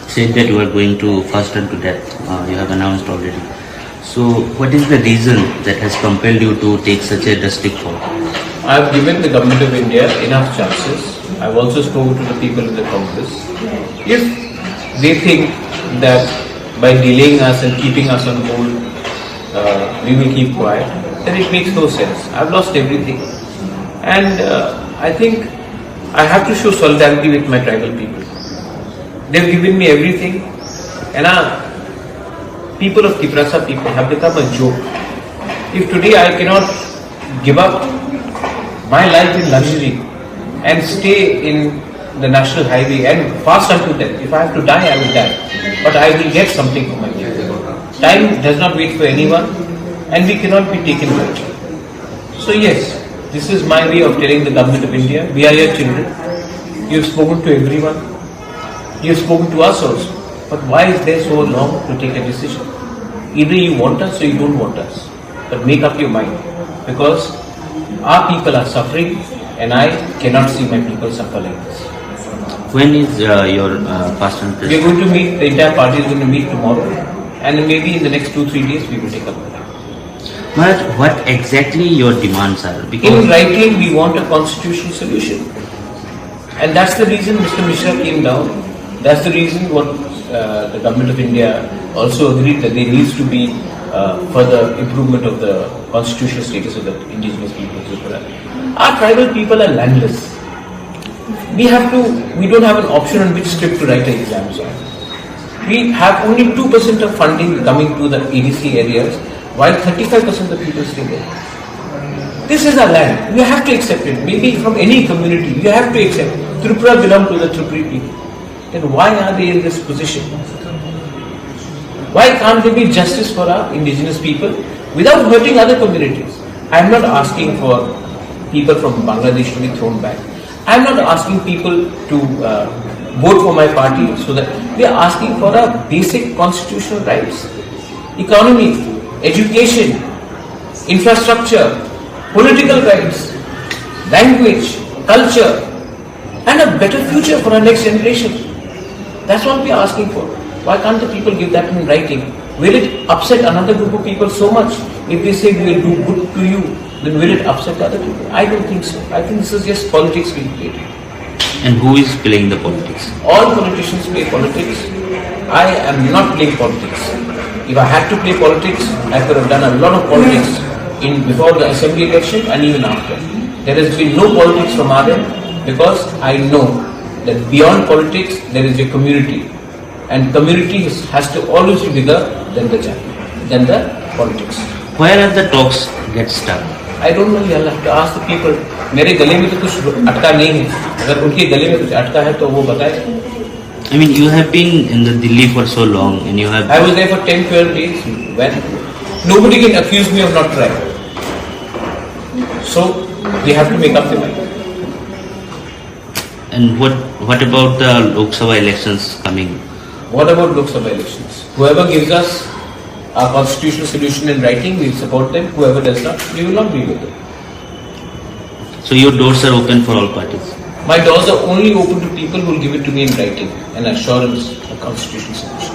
said that you are going to fast unto death. You have announced already. So, what is the reason that has compelled you to take such a drastic fall? I have given the government of India enough chances. I have also spoken to the people in the Congress. If they think that by delaying us and keeping us on hold, we will keep quiet, then it makes no sense. I have lost everything. And I think I have to show solidarity with my tribal people. They have given me everything. And people of Tiprasa people have become a joke. If today I cannot give up my life in luxury and stay in the national highway and fast unto death, if I have to die, I will die. But I will get something for my people. Time does not wait for anyone and we cannot be taken lightly. So yes, this is my way of telling the government of India, we are your children. You have spoken to everyone. You have spoken to us also. But why is there so long to take a decision? Either you want us or you don't want us. But make up your mind. Because our people are suffering and I cannot see my people suffer like this. When is your fast and We are going to meet, the entire party is going to meet tomorrow. And maybe in the next 2-3 days we will take up the matter. But what exactly your demands are? Because in writing, we want a constitutional solution. And that's the reason Mr. Mishra came down. That's the reason what the government of India also agreed that there needs to be further improvement of the constitutional status of the indigenous people of Tripura. Our tribal people are landless. We don't have an option on which script to write the exams on. We have only 2% of funding coming to the EDC areas, while 35% of the people stay there. This is our land. We have to accept it. Maybe from any community, we have to accept it. Tripura belongs to the Tripuri people. Then why are they in this position? Why can't there be justice for our indigenous people without hurting other communities? I am not asking for people from Bangladesh to be thrown back. I am not asking people to vote for my party, so that we are asking for our basic constitutional rights. Economy, education, infrastructure, political rights, language, culture, and a better future for our next generation. That's what we are asking for. Why can't the people give that in writing? Will it upset another group of people so much? If they say we will do good to you, then will it upset other people? I don't think so. I think this is just politics being played. And who is playing the politics? All politicians play politics. I am not playing politics. If I had to play politics, I could have done a lot of politics before the assembly election and even after. There has been no politics from our end because I know that beyond politics there is a community, and community has to always be bigger than the politics. Where are the talks get stuck? I don't know. You'll have to ask the people. मेरे गले में तो कुछ अटका नहीं है. अगर उनके गले में कुछ अटका है तो वो बताए. I mean, you have been in the Delhi for so long, and you have. I was there for 10-12 days. When nobody can accuse me of not trying. So we have to make up the mind. And what about the Lok Sabha elections coming? What about Lok Sabha elections? Whoever gives us a constitutional solution in writing, we will support them. Whoever does not, we will not be with them. So your doors are open for all parties? My doors are only open to people who will give it to me in writing, an assurance, a constitutional solution.